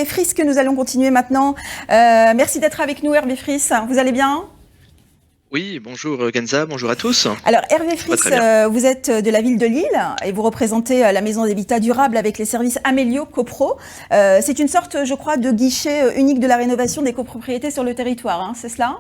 Hervé Friss que nous allons continuer maintenant. Merci d'être avec nous, Hervé Friss. Vous allez bien ? Oui, bonjour Genza, bonjour à tous. Alors Hervé Friss, vous êtes de la ville de Lille et vous représentez la maison d'habitat durable avec les services Amélio Copro. C'est une sorte, je crois, de guichet unique de la rénovation des copropriétés sur le territoire, hein, c'est cela ?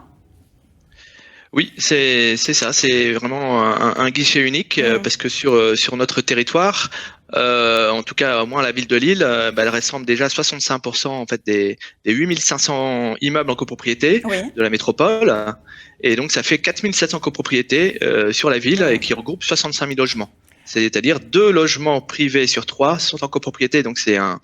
Oui, c'est ça, c'est vraiment un guichet unique parce que sur notre territoire, en tout cas au moins la ville de Lille, elle rassemble déjà 65% en fait des 8500 immeubles en copropriété de la métropole, et donc ça fait 4700 copropriétés sur la ville et qui regroupe 65 000 logements. C'est-à-dire 2 logements privés sur 3 sont en copropriété, donc c'est un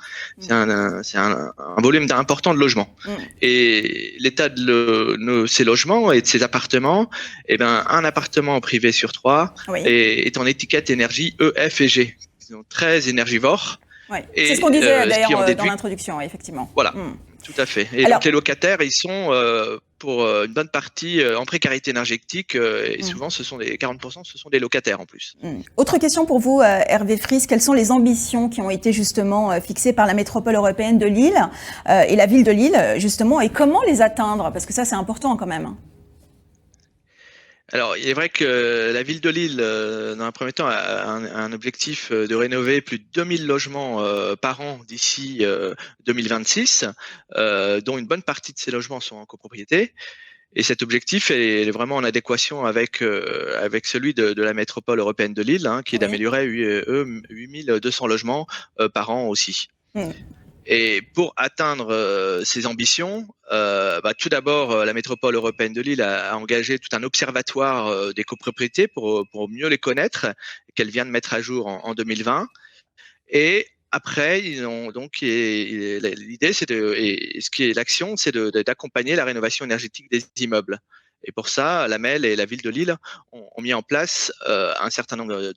volume important de logements. Et l'état de ces logements et de ces appartements, un appartement privé sur 3 est en étiquette énergie E, F et G. Ils sont très énergivores. C'est ce qu'on disait d'ailleurs dans l'introduction, effectivement. Voilà, tout à fait. Et donc les locataires, ils sont pour une bonne partie en précarité énergétique et souvent ce sont 40%, ce sont des locataires en plus. Autre question pour vous, Hervé Friss, quelles sont les ambitions qui ont été justement fixées par la métropole européenne de Lille et la ville de Lille justement, et comment les atteindre? Parce que ça c'est important quand même. Alors, il est vrai que la ville de Lille, dans un premier temps, a un objectif de rénover plus de 2000 logements par an d'ici 2026, dont une bonne partie de ces logements sont en copropriété. Et cet objectif est vraiment en adéquation avec celui de la métropole européenne de Lille, qui est d'améliorer 8200 logements par an aussi. Et pour atteindre ces ambitions, tout d'abord, la métropole européenne de Lille a engagé tout un observatoire des copropriétés pour mieux les connaître, qu'elle vient de mettre à jour en 2020. Et après, l'idée, l'action, c'est d'accompagner la rénovation énergétique des immeubles. Et pour ça, la MEL et la ville de Lille ont mis en place un certain nombre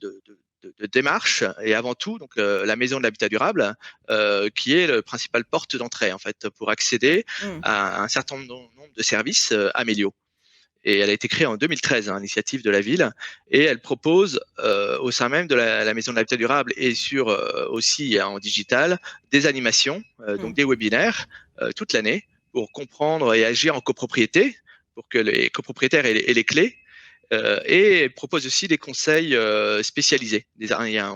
de démarches, et avant tout donc la maison de l'habitat durable qui est le principal porte d'entrée en fait pour accéder à un certain nombre de services Amélio. Et elle a été créée en 2013 à l'initiative de la ville, et elle propose au sein même de la maison de l'habitat durable et aussi en digital des animations, donc des webinaires toute l'année pour comprendre et agir en copropriété, pour que les copropriétaires aient les clés. Et propose aussi des conseils spécialisés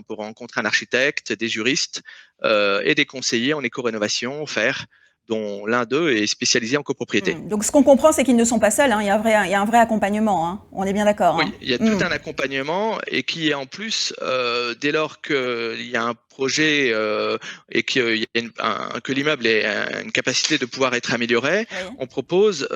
pour rencontrer un architecte, des juristes et des conseillers en éco-rénovation offerts, dont l'un d'eux est spécialisé en copropriété. Donc ce qu'on comprend, c'est qu'ils ne sont pas seuls, il y a un vrai accompagnement, hein. On est bien d'accord. Oui, il y a tout un accompagnement, et qui est en plus, dès lors qu'il y a un projet et que l'immeuble a une capacité de pouvoir être amélioré, on propose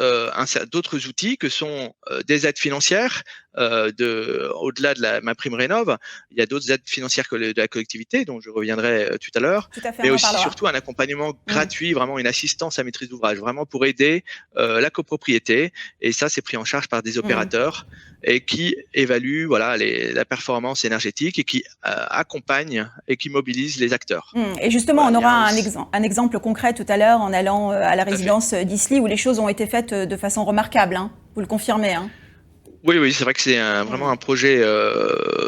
d'autres outils que sont des aides financières. Au-delà de ma prime rénov, il y a d'autres aides financières de la collectivité dont je reviendrai tout à l'heure, mais aussi surtout un accompagnement gratuit, vraiment une assistance à maîtrise d'ouvrage, vraiment pour aider la copropriété. Et ça, c'est pris en charge par des opérateurs et qui évaluent la performance énergétique et qui accompagnent et qui mobilisent les acteurs. Et justement, on aura un exemple concret tout à l'heure en allant à la résidence d'Isly où les choses ont été faites de façon remarquable. Vous le confirmez, hein? Oui, c'est vrai que c'est vraiment un projet,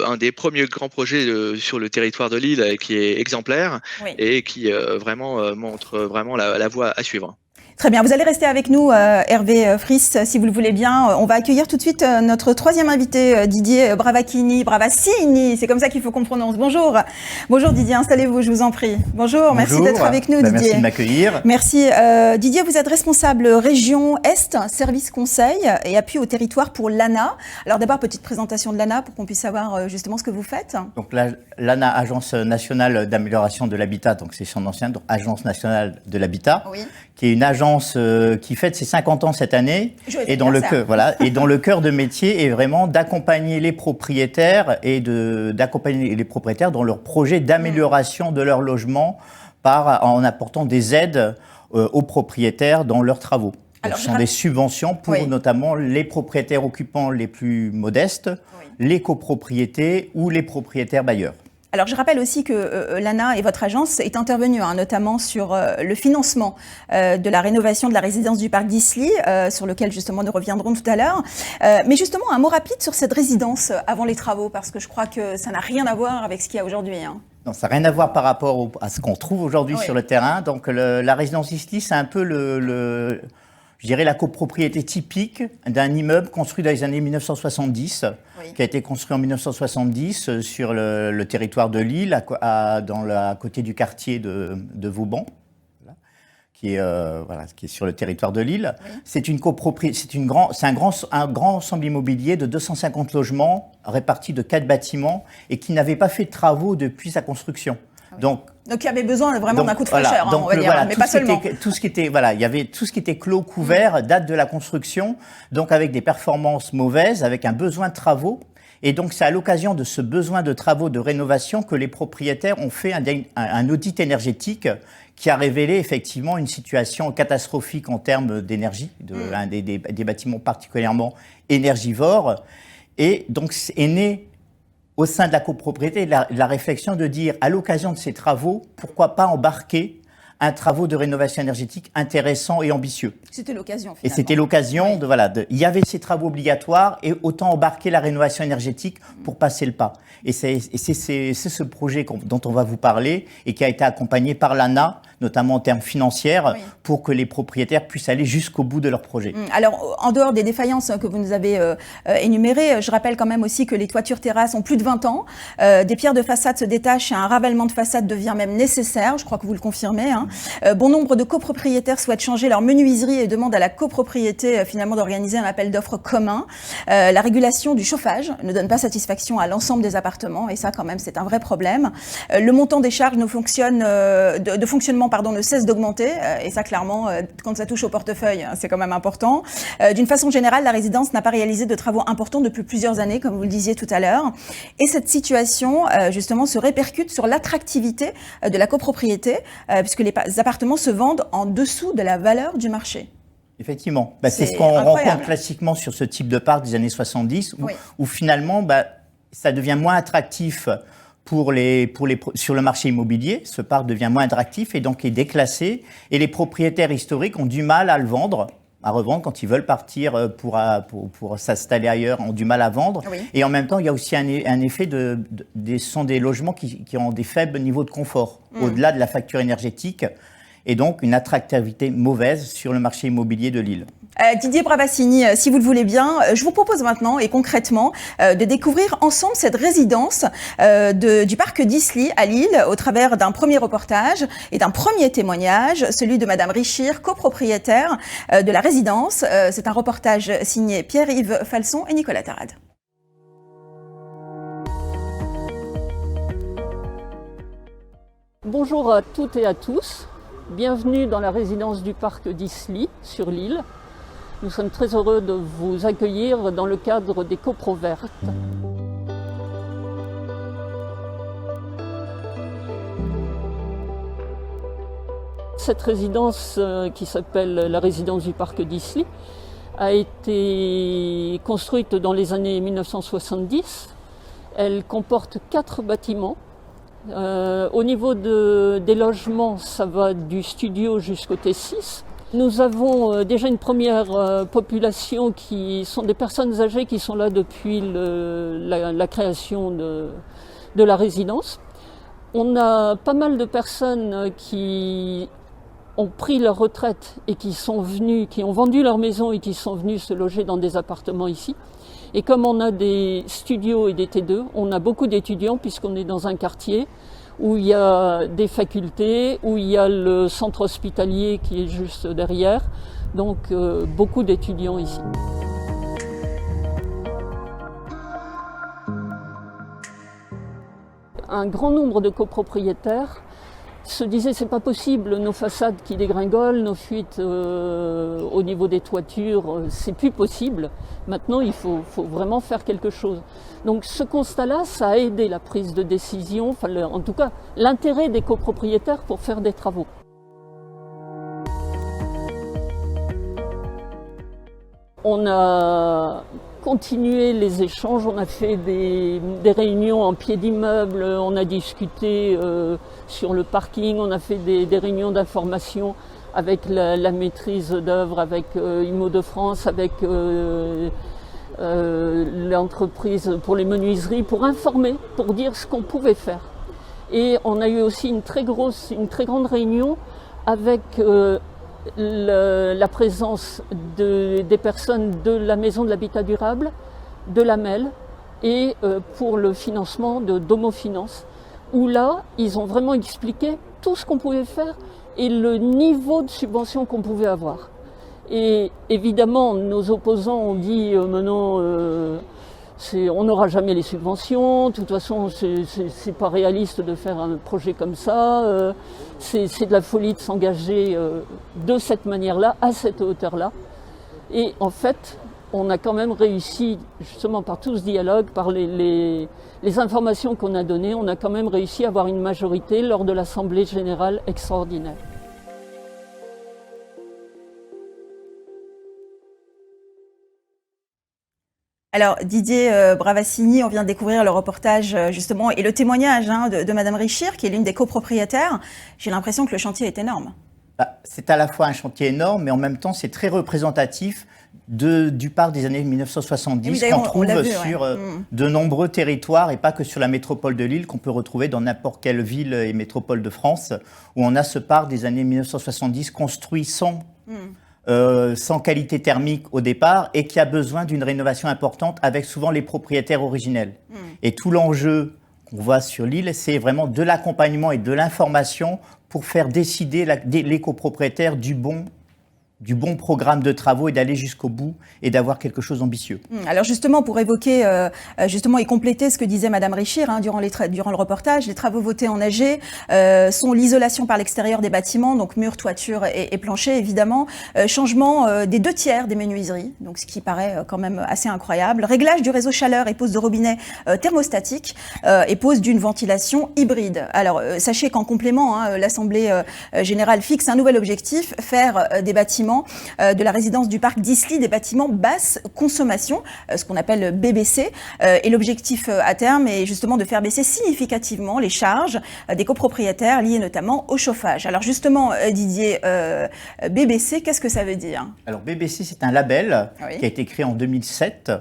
un des premiers grands projets sur le territoire de Lille qui est exemplaire et qui vraiment montre vraiment la voie à suivre. Très bien, vous allez rester avec nous, Hervé Friss, si vous le voulez bien. On va accueillir tout de suite notre troisième invité, Didier Bravaccini, c'est comme ça qu'il faut qu'on prononce. Bonjour Didier, installez-vous, je vous en prie. Bonjour. Merci d'être avec nous, Didier. Merci de m'accueillir. Merci. Didier, vous êtes responsable région Est, service conseil et appui au territoire pour l'ANA. Alors d'abord, petite présentation de l'ANA pour qu'on puisse savoir justement ce que vous faites. Donc l'ANA, Agence nationale d'amélioration de l'habitat, donc c'est son ancienne, donc Agence nationale de l'habitat, qui est une agence qui fête ses 50 ans cette année, et dont le cœur de métier est vraiment d'accompagner les propriétaires dans leur projet d'amélioration de leur logement en apportant des aides aux propriétaires dans leurs travaux. Ce sont des subventions pour notamment les propriétaires occupants les plus modestes, les copropriétés ou les propriétaires bailleurs. Alors, je rappelle aussi que l'ANA et votre agence est intervenue notamment sur le financement de la rénovation de la résidence du parc d'Isly, sur lequel justement nous reviendrons tout à l'heure. Mais justement, un mot rapide sur cette résidence avant les travaux, parce que je crois que ça n'a rien à voir avec ce qu'il y a aujourd'hui. Non, ça n'a rien à voir par rapport à ce qu'on trouve aujourd'hui sur le terrain. Donc la résidence Isly, c'est un peu je dirais la copropriété typique d'un immeuble construit dans les années 1970, qui a été construit en 1970 sur le territoire de Lille, à côté du quartier de Vauban, qui est sur le territoire de Lille. Oui. C'est une copropriété, c'est un grand ensemble immobilier de 250 logements répartis de 4 bâtiments et qui n'avait pas fait de travaux depuis sa construction. Oui. Donc il y avait besoin vraiment d'un coup de fraîcheur, on va dire, mais pas seulement. Tout ce qui était clos, couvert, date de la construction, donc avec des performances mauvaises, avec un besoin de travaux. Et donc c'est à l'occasion de ce besoin de travaux de rénovation que les propriétaires ont fait un audit énergétique qui a révélé effectivement une situation catastrophique en termes d'énergie, des bâtiments particulièrement énergivores. Et donc est né au sein de la copropriété la réflexion de dire, à l'occasion de ces travaux, pourquoi pas embarquer un travaux de rénovation énergétique intéressant et ambitieux. C'était l'occasion, finalement. Et c'était l'occasion il y avait ces travaux obligatoires et autant embarquer la rénovation énergétique pour passer le pas. Et c'est ce projet dont on va vous parler et qui a été accompagné par l'ANA, notamment en termes financiers, pour que les propriétaires puissent aller jusqu'au bout de leur projet. Alors, en dehors des défaillances que vous nous avez énumérées, je rappelle quand même aussi que les toitures terrasses ont plus de 20 ans, des pierres de façade se détachent et un ravalement de façade devient même nécessaire, je crois que vous le confirmez. Bon nombre de copropriétaires souhaitent changer leur menuiserie et demandent à la copropriété finalement d'organiser un appel d'offres commun. La régulation du chauffage ne donne pas satisfaction à l'ensemble des appartements et ça quand même c'est un vrai problème. Le montant des charges de fonctionnement ne cesse d'augmenter et ça clairement quand ça touche au portefeuille c'est quand même important. D'une façon générale la résidence n'a pas réalisé de travaux importants depuis plusieurs années comme vous le disiez tout à l'heure et cette situation justement se répercute sur l'attractivité de la copropriété puisque les appartements se vendent en dessous de la valeur du marché. Effectivement, c'est ce qu'on rencontre classiquement sur ce type de parc des années 70 où finalement ça devient moins attractif sur le marché immobilier, ce parc devient moins attractif et donc est déclassé et les propriétaires historiques ont du mal à revendre quand ils veulent partir pour s'installer ailleurs, ont du mal à vendre. Et en même temps, il y a aussi un effet ce sont des logements qui ont des faibles niveaux de confort, au-delà de la facture énergétique, et donc une attractivité mauvaise sur le marché immobilier de Lille. Didier Bravassini, si vous le voulez bien, je vous propose maintenant et concrètement de découvrir ensemble cette résidence du parc d'Isly à Lille au travers d'un premier reportage et d'un premier témoignage, celui de Madame Richir, copropriétaire de la résidence. C'est un reportage signé Pierre-Yves Falson et Nicolas Tarade. Bonjour à toutes et à tous, bienvenue dans la résidence du parc d'Isly sur Lille. Nous sommes très heureux de vous accueillir dans le cadre des copros vertes. Cette résidence qui s'appelle la résidence du parc d'Isly a été construite dans les années 1970. Elle comporte 4 bâtiments. Au niveau des logements, ça va du studio jusqu'au T6. Nous avons déjà une première population qui sont des personnes âgées qui sont là depuis la création de la résidence. On a pas mal de personnes qui ont pris leur retraite et qui ont vendu leur maison et qui sont venus se loger dans des appartements ici. Et comme on a des studios et des T2, on a beaucoup d'étudiants puisqu'on est dans un quartier où il y a des facultés, où il y a le centre hospitalier qui est juste derrière. Donc beaucoup d'étudiants ici. Un grand nombre de copropriétaires se disaient c'est pas possible, nos façades qui dégringolent, nos fuites au niveau des toitures, c'est plus possible. Maintenant, il faut vraiment faire quelque chose. Donc ce constat-là, ça a aidé la prise de décision, en tout cas l'intérêt des copropriétaires pour faire des travaux. On a continué les échanges, on a fait des réunions en pied d'immeuble, on a discuté sur le parking, on a fait des réunions d'information avec la maîtrise d'œuvre, avec Immo-de-France, avec l'entreprise pour les menuiseries, pour informer, pour dire ce qu'on pouvait faire. Et on a eu aussi une très grande réunion avec la présence des personnes de la Maison de l'Habitat Durable, de l'AMEL et pour le financement de Domofinance, où là, ils ont vraiment expliqué tout ce qu'on pouvait faire et le niveau de subvention qu'on pouvait avoir. Et évidemment, nos opposants ont dit mais non, on n'aura jamais les subventions, de toute façon c'est pas réaliste de faire un projet comme ça, c'est de la folie de s'engager de cette manière-là, à cette hauteur-là. Et en fait, on a quand même réussi, justement par tout ce dialogue, par les informations qu'on a données, on a quand même réussi à avoir une majorité lors de l'Assemblée générale extraordinaire. Alors Didier Bravassini, on vient de découvrir le reportage justement et le témoignage de Madame Richir, qui est l'une des copropriétaires. J'ai l'impression que le chantier est énorme. C'est à la fois un chantier énorme, mais en même temps c'est très représentatif du parc des années 1970 qu'on trouve sur de nombreux territoires et pas que sur la métropole de Lille, qu'on peut retrouver dans n'importe quelle ville et métropole de France, où on a ce parc des années 1970 construit sans qualité thermique au départ et qui a besoin d'une rénovation importante avec souvent les propriétaires originels. Et tout l'enjeu qu'on voit sur l'île, c'est vraiment de l'accompagnement et de l'information pour faire décider les copropriétaires du bon programme de travaux et d'aller jusqu'au bout et d'avoir quelque chose d'ambitieux. Alors justement, pour évoquer justement et compléter ce que disait Madame Richir durant le reportage, les travaux votés en AG sont l'isolation par l'extérieur des bâtiments, donc murs, toitures et planchers évidemment, changement des 2/3 des menuiseries, donc ce qui paraît quand même assez incroyable, réglage du réseau chaleur et pose de robinets thermostatiques et pose d'une ventilation hybride. Alors sachez qu'en complément, l'Assemblée générale fixe un nouvel objectif, faire des bâtiments de la résidence du parc d'Isly des bâtiments basse consommation, ce qu'on appelle BBC. Et l'objectif à terme est justement de faire baisser significativement les charges des copropriétaires liées notamment au chauffage. Alors justement, Didier, BBC, qu'est-ce que ça veut dire? Alors BBC, c'est un label qui a été créé en 2007,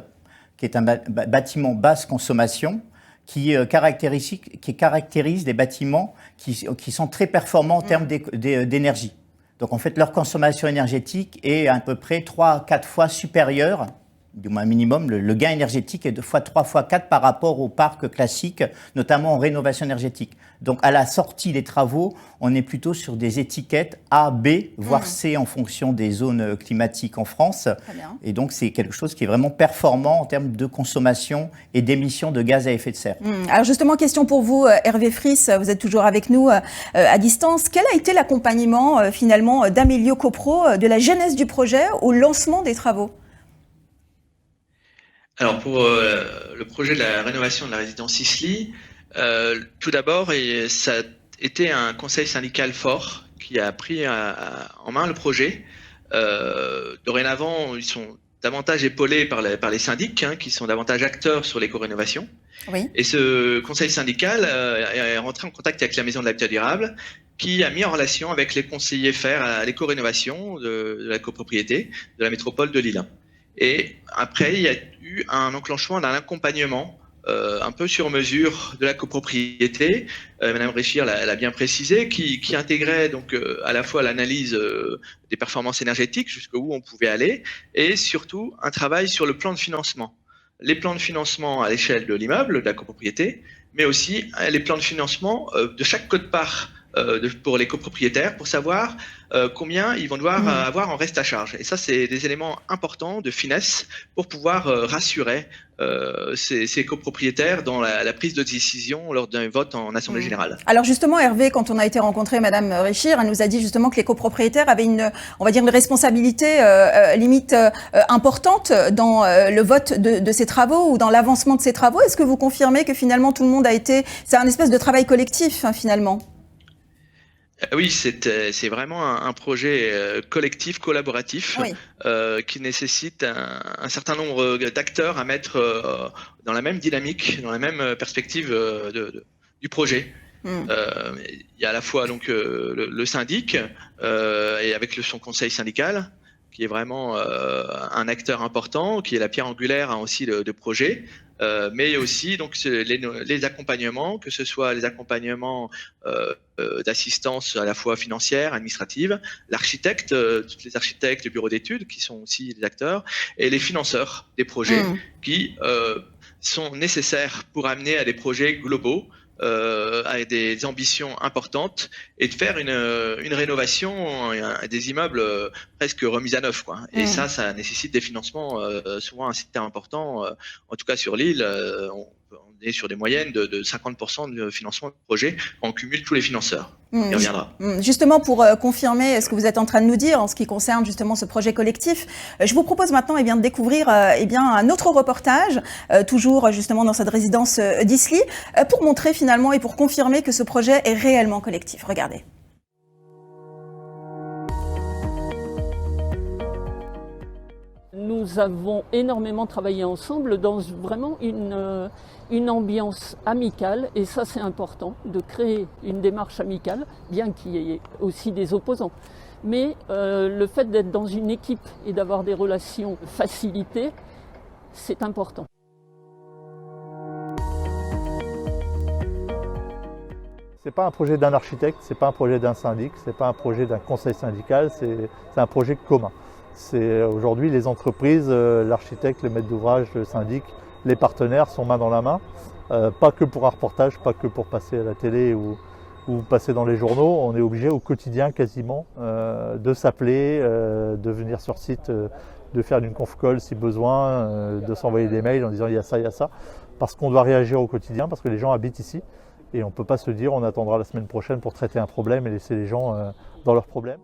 qui est un bâtiment basse consommation, qui caractérise des bâtiments qui sont très performants en termes d'énergie. Donc en fait, leur consommation énergétique est à peu près 3 à 4 fois supérieure, du moins minimum, le gain énergétique est 3 fois 4 par rapport au parc classique, notamment en rénovation énergétique. Donc à la sortie des travaux, on est plutôt sur des étiquettes A, B, voire C en fonction des zones climatiques en France. Et donc c'est quelque chose qui est vraiment performant en termes de consommation et d'émissions de gaz à effet de serre. Alors justement, question pour vous, Hervé Friss, vous êtes toujours avec nous à distance. Quel a été l'accompagnement finalement d'Amélio Copro de la genèse du projet au lancement des travaux ? Alors pour le projet de la rénovation de la résidence Isly, tout d'abord, ça a été un conseil syndical fort qui a pris en main le projet. Dorénavant, ils sont davantage épaulés par les syndics, qui sont davantage acteurs sur l'éco-rénovation. Oui. Et ce conseil syndical est rentré en contact avec la Maison de l'Habitat Durable, qui a mis en relation avec les conseillers faire à l'éco-rénovation de la copropriété de la métropole de Lille. Et après, il y a eu un enclenchement d'un accompagnement un peu sur mesure de la copropriété. Madame Richir l'a bien précisé, qui intégrait donc à la fois l'analyse des performances énergétiques, jusqu'où on pouvait aller, et surtout un travail sur le plan de financement. Les plans de financement à l'échelle de l'immeuble, de la copropriété, mais aussi les plans de financement de chaque quote-part pour les copropriétaires, pour savoir combien ils vont devoir avoir en reste à charge. Et ça, c'est des éléments importants de finesse pour pouvoir rassurer ces copropriétaires dans la prise de décision lors d'un vote en Assemblée générale. Alors justement, Hervé, quand on a été rencontré Madame Richir, elle nous a dit justement que les copropriétaires avaient une responsabilité limite importante dans le vote de ces travaux ou dans l'avancement de ces travaux. Est-ce que vous confirmez que finalement tout le monde c'est un espèce de travail collectif finalement? Oui, c'est vraiment un projet collectif, collaboratif, oui. Qui nécessite un certain nombre d'acteurs à mettre dans la même dynamique, dans la même perspective du projet. Il y a à la fois donc le syndic et avec son conseil syndical qui est vraiment un acteur important, qui est la pierre angulaire aussi de projet. Mais aussi donc les accompagnements, que ce soit les accompagnements d'assistance à la fois financière, administrative, l'architecte, tous les architectes, les bureaux d'études qui sont aussi des acteurs, et les financeurs des projets qui sont nécessaires pour amener à des projets globaux, avec des ambitions importantes et de faire une rénovation des immeubles presque remis à neuf, quoi. Et ça nécessite des financements souvent assez importants. En tout cas sur l'île, on est sur des moyennes de 50% de financement de projet. On cumule tous les financeurs. On y reviendra. Justement, pour confirmer ce que vous êtes en train de nous dire en ce qui concerne justement ce projet collectif, je vous propose maintenant de découvrir un autre reportage, toujours justement dans cette résidence d'Isly, pour montrer finalement et pour confirmer que ce projet est réellement collectif. Regardez. Nous avons énormément travaillé ensemble dans vraiment une ambiance amicale, et ça c'est important, de créer une démarche amicale, bien qu'il y ait aussi des opposants. Mais le fait d'être dans une équipe et d'avoir des relations facilitées, c'est important. C'est pas un projet d'un architecte, c'est pas un projet d'un syndic, c'est pas un projet d'un conseil syndical, c'est un projet commun. C'est aujourd'hui les entreprises, l'architecte, le maître d'ouvrage, le syndic, les partenaires sont main dans la main. Pas que pour un reportage, pas que pour passer à la télé ou passer dans les journaux. On est obligé au quotidien quasiment de s'appeler, de venir sur site, de faire une conf call si besoin, de s'envoyer des mails en disant il y a ça, parce qu'on doit réagir au quotidien, parce que les gens habitent ici. Et on ne peut pas se dire on attendra la semaine prochaine pour traiter un problème et laisser les gens dans leurs problèmes.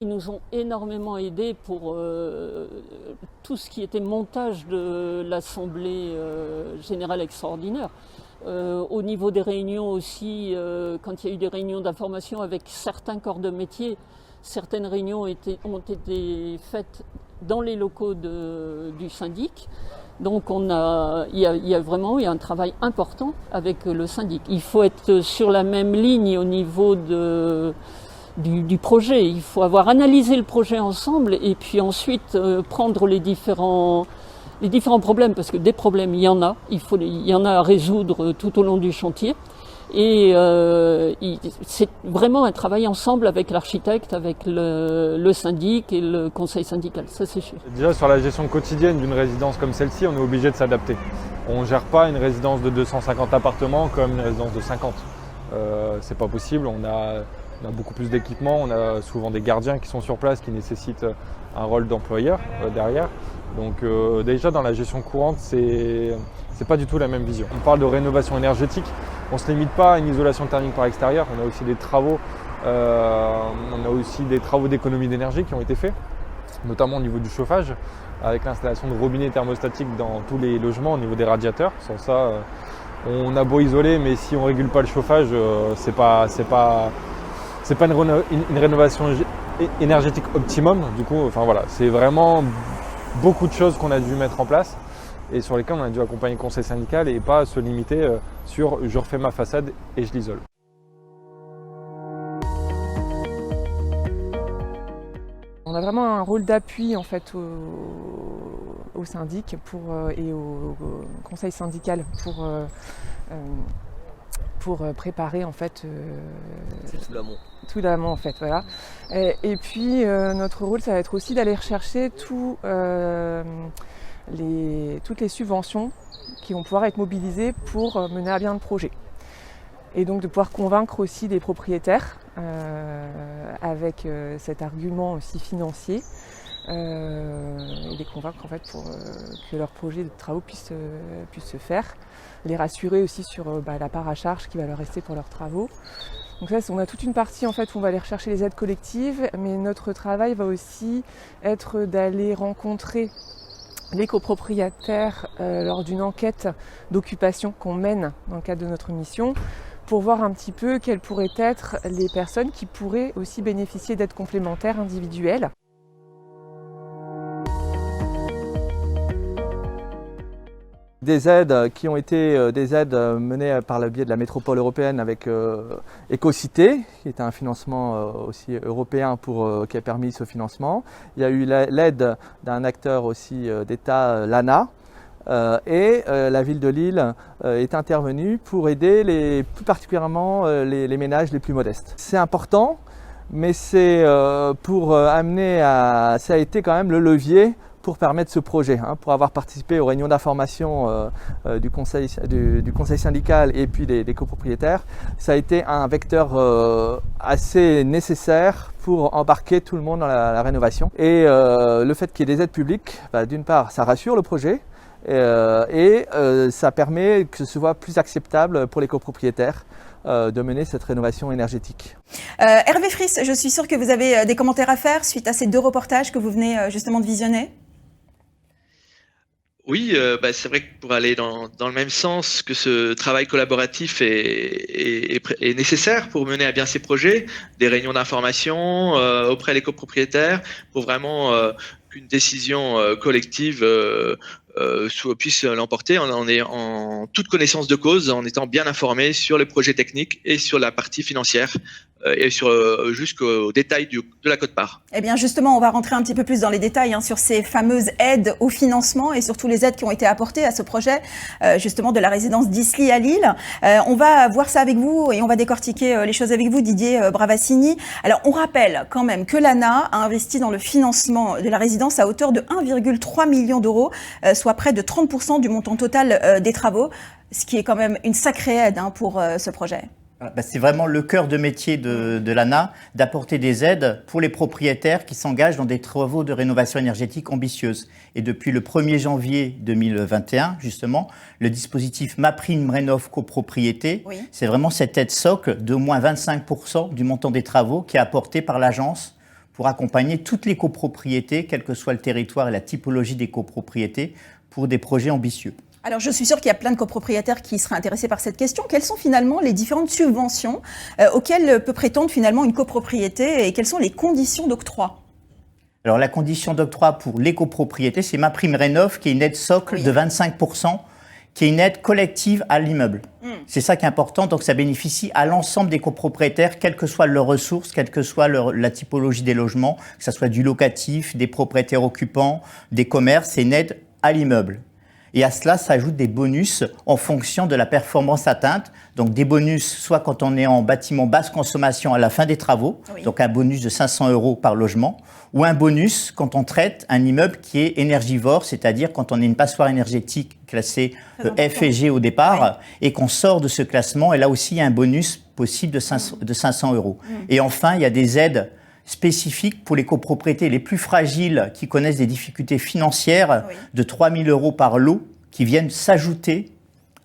Ils nous ont énormément aidés pour tout ce qui était montage de l'Assemblée générale extraordinaire. Au niveau des réunions aussi, quand il y a eu des réunions d'information avec certains corps de métier, certaines réunions ont été faites dans les locaux du syndic. Donc il y a vraiment eu un travail important avec le syndic. Il faut être sur la même ligne au niveau du projet. Il faut avoir analysé le projet ensemble et puis ensuite prendre les différents problèmes, parce que des problèmes il y en a. Il y en a à résoudre tout au long du chantier. Et c'est vraiment un travail ensemble avec l'architecte, avec le syndic et le conseil syndical, ça c'est sûr. Déjà sur la gestion quotidienne d'une résidence comme celle-ci, on est obligé de s'adapter. On ne gère pas une résidence de 250 appartements comme une résidence de 50. C'est pas possible, on a beaucoup plus d'équipements, on a souvent des gardiens qui sont sur place qui nécessitent un rôle d'employeur derrière. Donc déjà dans la gestion courante, c'est pas du tout la même vision. On parle de rénovation énergétique, on ne se limite pas à une isolation thermique par extérieur, on a aussi des travaux d'économie d'énergie qui ont été faits, notamment au niveau du chauffage, avec l'installation de robinets thermostatiques dans tous les logements au niveau des radiateurs. Sans ça, on a beau isoler, mais si on ne régule pas le chauffage, c'est pas une rénovation énergétique optimum. Du coup, enfin voilà, c'est vraiment beaucoup de choses qu'on a dû mettre en place et sur lesquelles on a dû accompagner le conseil syndical et pas se limiter sur je refais ma façade et je l'isole. On a vraiment un rôle d'appui en fait au syndic et au conseil syndical pour préparer en fait tout l'amont en fait, voilà. Et puis notre rôle, ça va être aussi d'aller rechercher toutes les subventions qui vont pouvoir être mobilisées pour mener à bien le projet. Et donc de pouvoir convaincre aussi des propriétaires avec cet argument aussi financier et les convaincre en fait pour que leur projet de travaux puisse se faire, les rassurer aussi sur la part à charge qui va leur rester pour leurs travaux. Donc ça, on a toute une partie en fait où on va aller rechercher les aides collectives, mais notre travail va aussi être d'aller rencontrer les copropriétaires lors d'une enquête d'occupation qu'on mène dans le cadre de notre mission, pour voir un petit peu quelles pourraient être les personnes qui pourraient aussi bénéficier d'aides complémentaires individuelles. Des aides qui ont été des aides menées par le biais de la métropole européenne avec Écocité, qui est un financement aussi européen qui a permis ce financement. Il y a eu l'aide d'un acteur aussi d'État, l'ANA, et la ville de Lille est intervenue pour aider plus particulièrement les ménages les plus modestes. C'est important, mais c'est pour amener ça a été quand même le levier pour permettre ce projet, pour avoir participé aux réunions d'information du conseil syndical et puis des copropriétaires. Ça a été un vecteur assez nécessaire pour embarquer tout le monde dans la rénovation. Et le fait qu'il y ait des aides publiques, d'une part, ça rassure le projet et ça permet que ce soit plus acceptable pour les copropriétaires de mener cette rénovation énergétique. Hervé Friss, je suis sûre que vous avez des commentaires à faire suite à ces 2 reportages que vous venez justement de visionner. Oui, c'est vrai que pour aller dans le même sens que ce travail collaboratif est nécessaire pour mener à bien ces projets, des réunions d'information auprès des copropriétaires, pour vraiment qu'une décision collective puisse l'emporter en toute connaissance de cause, en étant bien informé sur les projets techniques et sur la partie financière et jusqu'au détail de la quote-part. Eh bien justement, on va rentrer un petit peu plus dans les détails sur ces fameuses aides au financement et surtout les aides qui ont été apportées à ce projet justement de la résidence d'Isly à Lille. On va voir ça avec vous et on va décortiquer les choses avec vous, Didier Bravassini. Alors on rappelle quand même que l'ANA a investi dans le financement de la résidence à hauteur de 1,3 million d'euros, soit près de 30% du montant total des travaux, ce qui est quand même une sacrée aide pour ce projet. C'est vraiment le cœur de métier de l'ANA, d'apporter des aides pour les propriétaires qui s'engagent dans des travaux de rénovation énergétique ambitieuses. Et depuis le 1er janvier 2021, justement, le dispositif MaPrimeRénov' copropriété, oui, c'est vraiment cette aide socle d'au moins 25% du montant des travaux qui est apporté par l'agence pour accompagner toutes les copropriétés, quel que soit le territoire et la typologie des copropriétés, pour des projets ambitieux. Alors, je suis sûre qu'il y a plein de copropriétaires qui seraient intéressés par cette question. Quelles sont finalement les différentes subventions auxquelles peut prétendre finalement une copropriété et quelles sont les conditions d'octroi ? Alors, la condition d'octroi pour les copropriétés, c'est MaPrimeRénov' qui est une aide socle, oui, de 25%, qui est une aide collective à l'immeuble. C'est ça qui est important, donc ça bénéficie à l'ensemble des copropriétaires, quelles que soient leurs ressources, quelle que soit la typologie des logements, que ce soit du locatif, des propriétaires occupants, des commerces, c'est une aide à l'immeuble. Et à cela s'ajoutent des bonus en fonction de la performance atteinte. Donc des bonus, soit quand on est en bâtiment basse consommation à la fin des travaux, oui, donc un bonus de 500 € par logement, ou un bonus quand on traite un immeuble qui est énergivore, c'est-à-dire quand on est une passoire énergétique classée F et G au départ, oui, et qu'on sort de ce classement, et là aussi il y a un bonus possible de 500 €. Et enfin, il y a des aides spécifiques pour les copropriétés les plus fragiles qui connaissent des difficultés financières, oui, de 3 000 € par lot qui viennent s'ajouter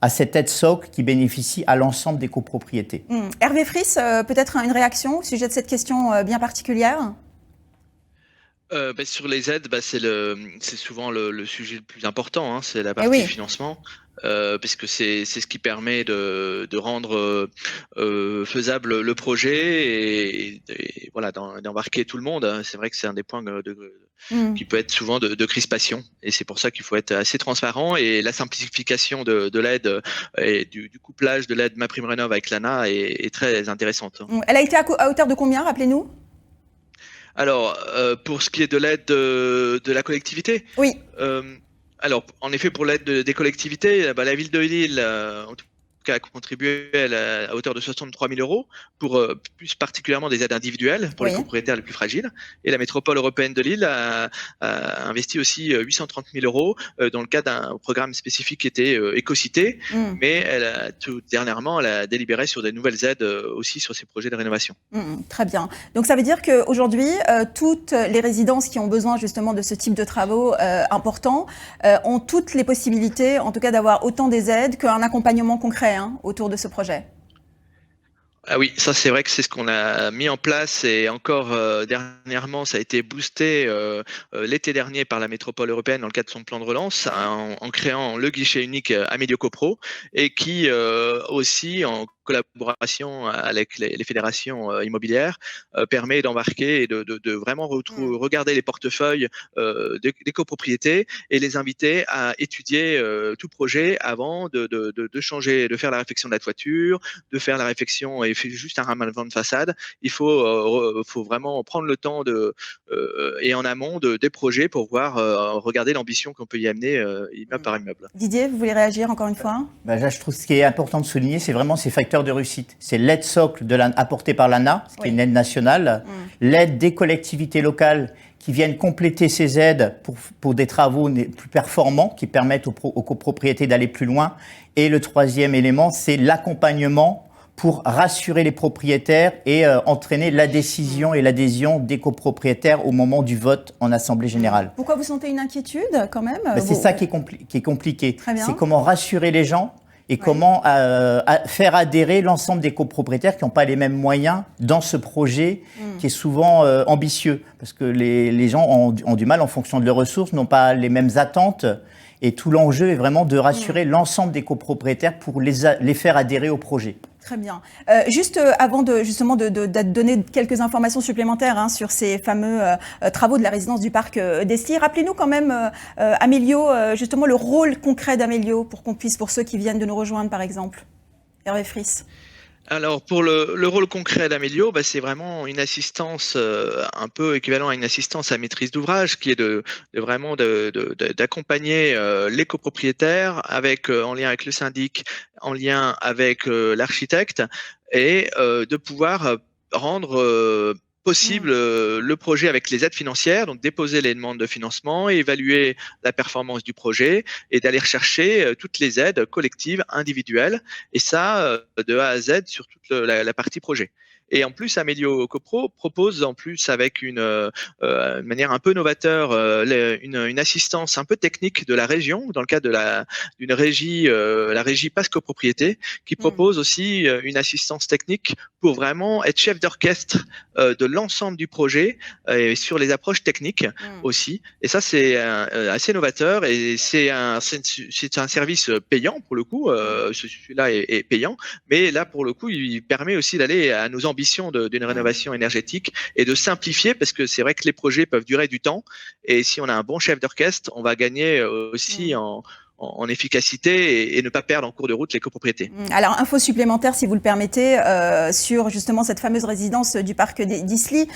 à cette aide socle qui bénéficie à l'ensemble des copropriétés. Hervé Friss, peut-être une réaction au sujet de cette question bien particulière ? Sur les aides, c'est souvent le sujet le plus important, c'est la partie financement. Puisque c'est ce qui permet de rendre faisable le projet et voilà, d'embarquer tout le monde. C'est vrai que c'est un des points qui peut être souvent de crispation, et c'est pour ça qu'il faut être assez transparent, et la simplification de l'aide et du couplage de l'aide MaPrimeRénov' avec l'ANA est très intéressante. Elle a été à hauteur de combien, rappelez-nous ? Alors, pour ce qui est de l'aide de la collectivité, oui. Alors, en effet, pour l'aide des collectivités, la ville de Lille, en tout cas, a contribué à hauteur de 63 000 € pour plus particulièrement des aides individuelles pour, oui, les copropriétaires les plus fragiles. Et la métropole européenne de Lille a investi aussi 830 000 € dans le cadre d'un programme spécifique qui était Écocité. Mais tout dernièrement, elle a délibéré sur des nouvelles aides aussi sur ces projets de rénovation. Très bien. Donc ça veut dire qu'aujourd'hui, toutes les résidences qui ont besoin justement de ce type de travaux importants ont toutes les possibilités, en tout cas, d'avoir autant des aides qu'un accompagnement concret autour de ce projet. Ah oui, ça c'est vrai que c'est ce qu'on a mis en place, et encore dernièrement ça a été boosté l'été dernier par la métropole européenne dans le cadre de son plan de relance en créant le guichet unique Amélio Copro, et qui aussi en collaboration avec les fédérations immobilières permet d'embarquer et de vraiment regarder les portefeuilles des copropriétés et les inviter à étudier tout projet avant de changer, de faire la réfection de la toiture, de faire la réfection et juste un ramassement de façade. Il faut vraiment prendre le temps et en amont des projets pour voir regarder l'ambition qu'on peut y amener immeuble par immeuble. Didier, vous voulez réagir encore une fois? Là, je trouve ce qui est important de souligner, c'est vraiment ces facteurs de réussite. C'est l'aide socle apportée par l'ANA, ce qui est une aide nationale, l'aide des collectivités locales qui viennent compléter ces aides pour des travaux plus performants, qui permettent aux copropriétés d'aller plus loin. Et le troisième élément, c'est l'accompagnement pour rassurer les propriétaires et entraîner la décision et l'adhésion des copropriétaires au moment du vote en Assemblée générale. Pourquoi vous sentez une inquiétude quand même? C'est ça qui est compliqué. C'est comment rassurer les gens et comment faire adhérer l'ensemble des copropriétaires qui n'ont pas les mêmes moyens dans ce projet qui est souvent ambitieux. Parce que les gens ont du mal en fonction de leurs ressources, n'ont pas les mêmes attentes. Et tout l'enjeu est vraiment de rassurer l'ensemble des copropriétaires pour les faire adhérer au projet. Très bien. Juste avant de donner quelques informations supplémentaires sur ces fameux travaux de la résidence du parc d'Esty, rappelez-nous quand même, Amélio, justement le rôle concret d'Amélio pour ceux qui viennent de nous rejoindre par exemple. Hervé Friss. Alors pour le rôle concret d'Amélio, c'est vraiment une assistance un peu équivalent à une assistance à maîtrise d'ouvrage, qui est vraiment d'accompagner les copropriétaires en lien avec le syndic, en lien avec l'architecte, et de pouvoir rendre possible le projet avec les aides financières, donc déposer les demandes de financement, évaluer la performance du projet et d'aller rechercher toutes les aides collectives, individuelles, et ça de A à Z sur toute la partie projet. Et en plus, Amélio Copro propose en plus avec une manière un peu novateur une assistance un peu technique de la région dans le cadre d'une régie, la régie Passe Copropriété, qui propose aussi une assistance technique pour vraiment être chef d'orchestre de l'ensemble du projet et sur les approches techniques aussi. Et ça, c'est assez novateur et c'est un service payant pour le coup. Celui-là est payant, mais là pour le coup, il permet aussi d'aller à nos ambitions d'une rénovation énergétique et de simplifier, parce que c'est vrai que les projets peuvent durer du temps, et si on a un bon chef d'orchestre, on va gagner aussi en efficacité et ne pas perdre en cours de route les copropriétés. Alors, info supplémentaire, si vous le permettez, sur justement cette fameuse résidence du parc d'Isly,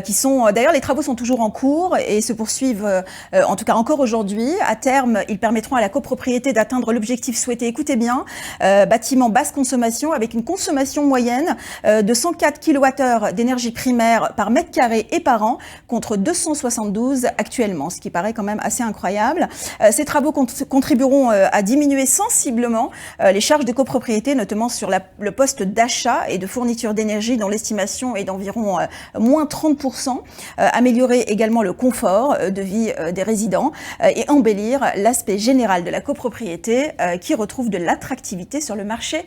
qui sont, d'ailleurs, les travaux sont toujours en cours et se poursuivent, en tout cas encore aujourd'hui. À terme, ils permettront à la copropriété d'atteindre l'objectif souhaité. Écoutez bien, bâtiment basse consommation avec une consommation moyenne de 104 kWh d'énergie primaire par mètre carré et par an, contre 272 actuellement, ce qui paraît quand même assez incroyable. Ces travaux contribueront à diminuer sensiblement les charges de copropriété, notamment sur le poste d'achat et de fourniture d'énergie, dont l'estimation est d'environ moins 30%, améliorer également le confort de vie des résidents et embellir l'aspect général de la copropriété qui retrouve de l'attractivité sur le marché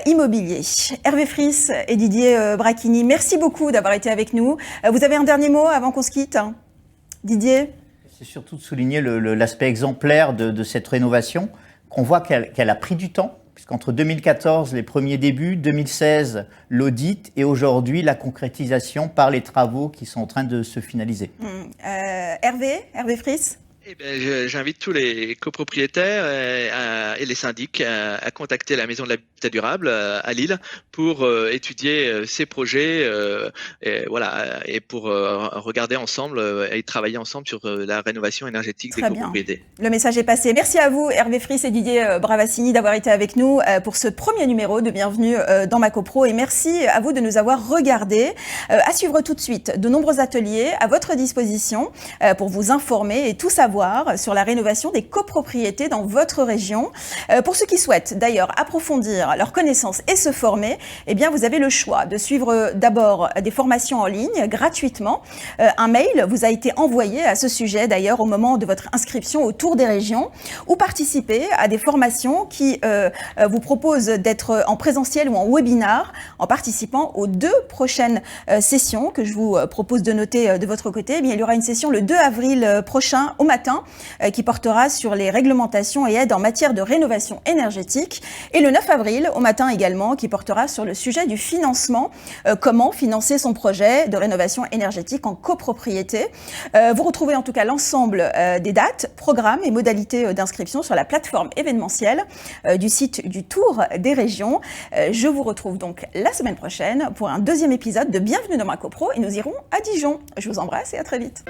immobilier. Hervé Friss et Didier Bracchini, merci beaucoup d'avoir été avec nous. Vous avez un dernier mot avant qu'on se quitte, Didier? C'est surtout de souligner l'aspect exemplaire de cette rénovation, qu'on voit qu'elle a pris du temps, puisqu'entre 2014, les premiers débuts, 2016, l'audit, et aujourd'hui, la concrétisation par les travaux qui sont en train de se finaliser. Hervé Friss? J'invite tous les copropriétaires et les syndics à contacter la Maison de l'Habitat Durable à Lille pour étudier ces projets et pour regarder ensemble et travailler ensemble sur la rénovation énergétique des copropriétés. Le message est passé. Merci à vous, Hervé Friss et Didier Bravassini, d'avoir été avec nous pour ce premier numéro de Bienvenue dans ma copro, et merci à vous de nous avoir regardés. À suivre tout de suite de nombreux ateliers à votre disposition pour vous informer et tout savoir sur la rénovation des copropriétés dans votre région. Pour ceux qui souhaitent d'ailleurs approfondir leurs connaissances et se former, eh bien vous avez le choix de suivre d'abord des formations en ligne gratuitement. Un mail vous a été envoyé à ce sujet d'ailleurs au moment de votre inscription au Tour des régions, ou participer à des formations qui vous proposent d'être en présentiel ou en webinar en participant aux 2 prochaines sessions que je vous propose de noter de votre côté. Eh bien, il y aura une session le 2 avril prochain au matin matin qui portera sur les réglementations et aides en matière de rénovation énergétique. Et le 9 avril, au matin également, qui portera sur le sujet du financement. Comment financer son projet de rénovation énergétique en copropriété. Vous retrouvez en tout cas l'ensemble des dates, programmes et modalités d'inscription sur la plateforme événementielle du site du Tour des régions. Je vous retrouve donc la semaine prochaine pour un deuxième épisode de Bienvenue dans ma copro et nous irons à Dijon. Je vous embrasse et à très vite.